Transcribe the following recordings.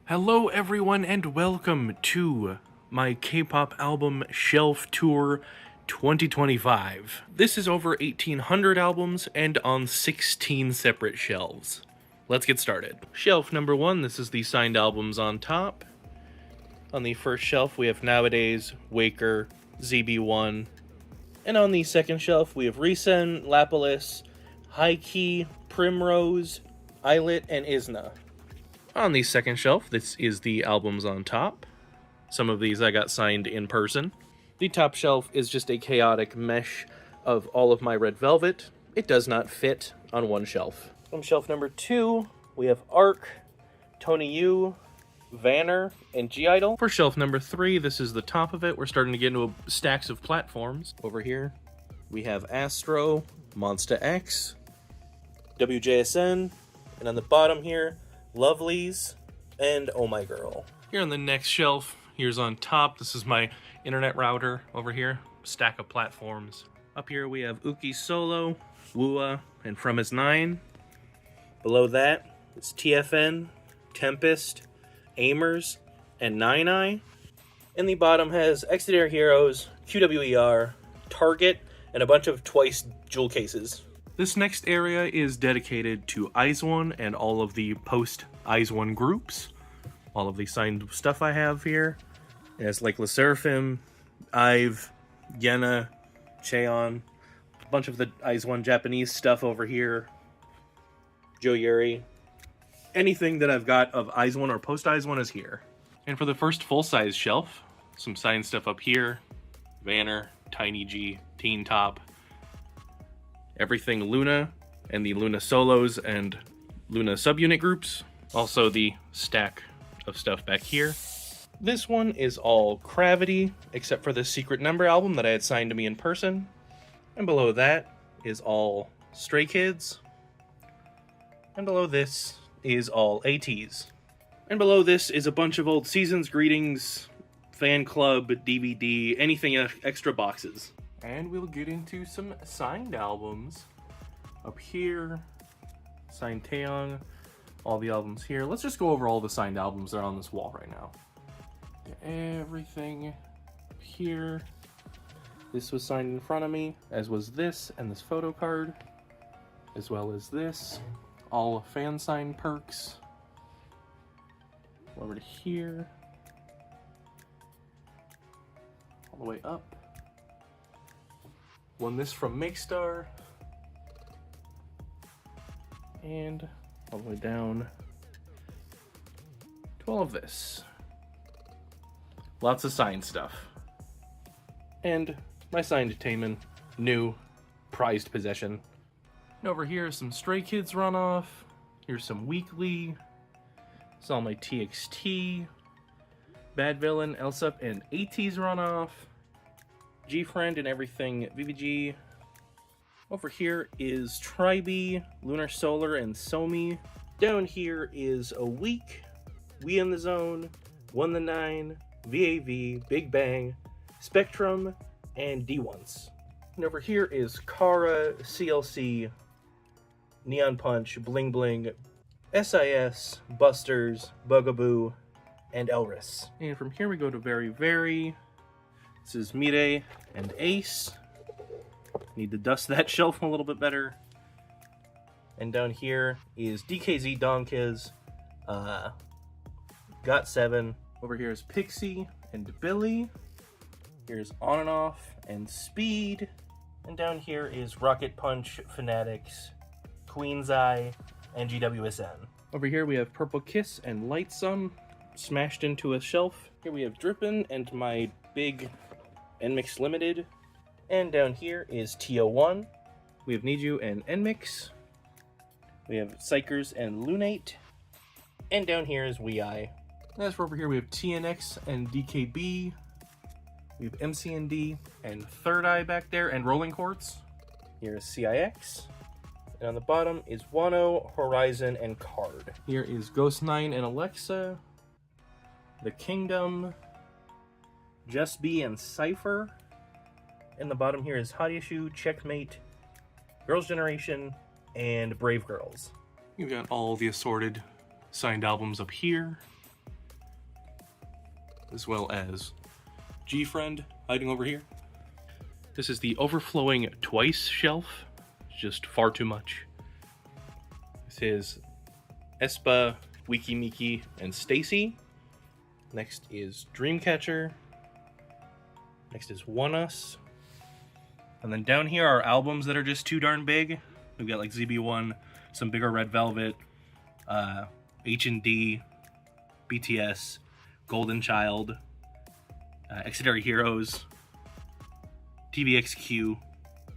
Hello everyone and welcome to my K-pop album Shelf Tour 2025. This is over 1,800 albums and on 16 separate shelves. Let's get started. Shelf number 1, this is the signed albums on top. On the first shelf we have Nowadays, Waker, ZB1. And on the second shelf we have Resen, Lapilis, High Key, Primrose, Islet, and Isna. On the second shelf, this is the albums on top. Some of these I got signed in person. The top shelf is just a chaotic mesh of all of my Red Velvet. It does not fit on one shelf. From shelf number 2, we have Arc, Tony U, Vanner, and G-Idol. For shelf number 3, this is the top of it. We're starting to get into stacks of platforms. Over here, we have Astro, Monsta X, WJSN, and on the bottom here, Lovelies, and Oh My Girl. Here on the next shelf, here's on top, this is my internet router over here, stack of platforms. Up here we have Uki Solo, Wua, and From His 9. Below that, it's TFN, Tempest, Aimers, and Nine Eye. And the bottom has Exit Heroes, QWER, Target, and a bunch of Twice jewel cases. This next area is dedicated to IZ*ONE and all of the post-IZ*ONE groups. All of the signed stuff I have here. It has like LE SSERAFIM, IVE, Yena, Cheon, a bunch of the IZ*ONE Japanese stuff over here. Joe Yuri. Anything that I've got of IZ*ONE or post-IZ*ONE is here. And for the first full-size shelf, some signed stuff up here. Vanner, Tiny G, Teen Top. Everything Luna, and the Luna solos and Luna subunit groups. Also the stack of stuff back here. This one is all Gravity, except for the Secret Number album that I had signed to me in person. And below that is all Stray Kids. And below this is all ATs. And below this is a bunch of old Seasons Greetings, Fan Club, DVD, anything extra boxes. And we'll get into some signed albums. Up here, signed Taeyong, all the albums here. Let's just go over all the signed albums that are on this wall right now. Everything up here. This was signed in front of me, as was this and this photo card, as well as this. All fan sign perks. Over to here. All the way up. Won this from Makestar. And all the way down to all of this. Lots of signed stuff. And my signed Taemin, new, prized possession. And over here is some Stray Kids runoff. Here's some Weekly. It's all my TXT, Bad Villain, Elsep, and AT's runoff. G-Friend and everything VVG. Over here is Tribe, Lunar Solar, and Somi. Down here is A Week, We in the Zone, One the Nine, VAV, Big Bang, Spectrum, and D-Once. And over here is Kara, CLC, Neon Punch, Bling Bling, SIS, Busters, Bugaboo, and Elris. And from here we go to Very Very. This is Mire and Ace. Need to dust that shelf a little bit better. And down here is DKZ Donkiz, Got7. Over here is Pixie and Billy. Here's On and Off and Speed. And down here is Rocket Punch, Fanatics, Queen's Eye, and GWSN. Over here we have Purple Kiss and Light Sun smashed into a shelf. Here we have Drippin' and my big NMIX Limited. And down here is TO1. We have Need You and NMIX. We have Psychers and Lunate. And down here is WeEye. As for over here, we have TNX and DKB. We have MCND and Third Eye back there, and Rolling Quartz. Here is CIX. And on the bottom is Wano, Horizon, and Card. Here is Ghost 9 and Alexa. The Kingdom. Just B and Cypher. In the bottom here is Hot Issue, Checkmate, Girls' Generation, and Brave Girls. You've got all the assorted signed albums up here. as well as G-Friend hiding over here. This is the overflowing twice shelf. It's just far too much. This is Espa, Wiki Miki, and Stacy. Next is Dreamcatcher. Next is One Us. And then down here are albums that are just too darn big. We've got like ZB1, some bigger Red Velvet, H&D, BTS, Golden Child, Extraordinary Heroes, TVXQ.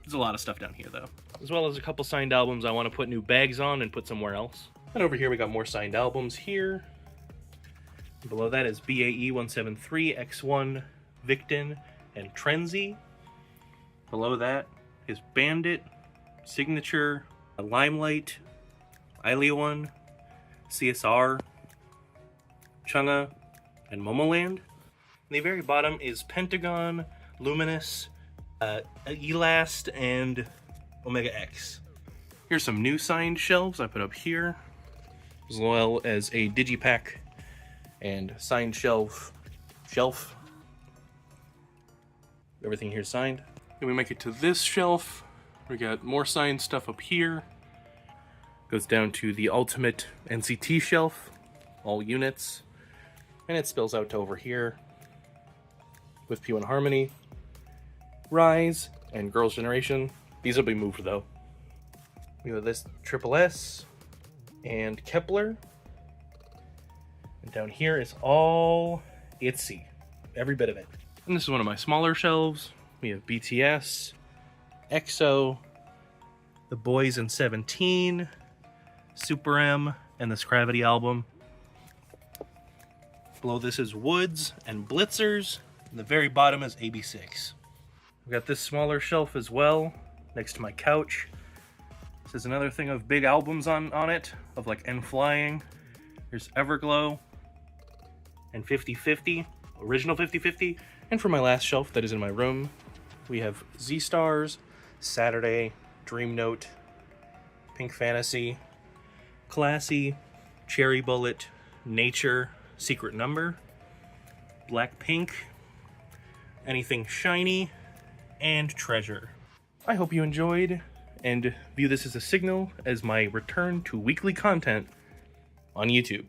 There's a lot of stuff down here though. As well as a couple signed albums I want to put new bags on and put somewhere else. And over here we got more signed albums here. Below that is BAE 173, X1, Victon, and Trenzy. Below that is Bandit, Signature, Limelight, One, CSR, Chunga, and Momoland. And the very bottom is Pentagon, Luminous, Elast, and Omega X. Here's some new signed shelves I put up here, as well as a digipack and signed shelf. Everything here signed. Then we make it to this shelf. We got more signed stuff up here. Goes down to the ultimate NCT shelf, all units. And it spills out to over here with P1 Harmony, Rise, and Girls' Generation. These will be moved though. We have this Triple S and Kepler. And down here is all ITZY, every bit of it. And this is one of my smaller shelves. We have BTS, EXO, The Boys in 17, Super M, and this Gravity album. Below this is Woods and Blitzers. And the very bottom is AB6. We've got this smaller shelf as well, next to my couch. This is another thing of big albums on it, of like N Flying. There's Everglow and 50/50, original 50/50. And for my last shelf that is in my room, we have Z-Stars, Saturday, Dream Note, Pink Fantasy, Classy, Cherry Bullet, Nature, Secret Number, Blackpink, Anything Shiny, and Treasure. I hope you enjoyed and view this as a signal as my return to weekly content on YouTube.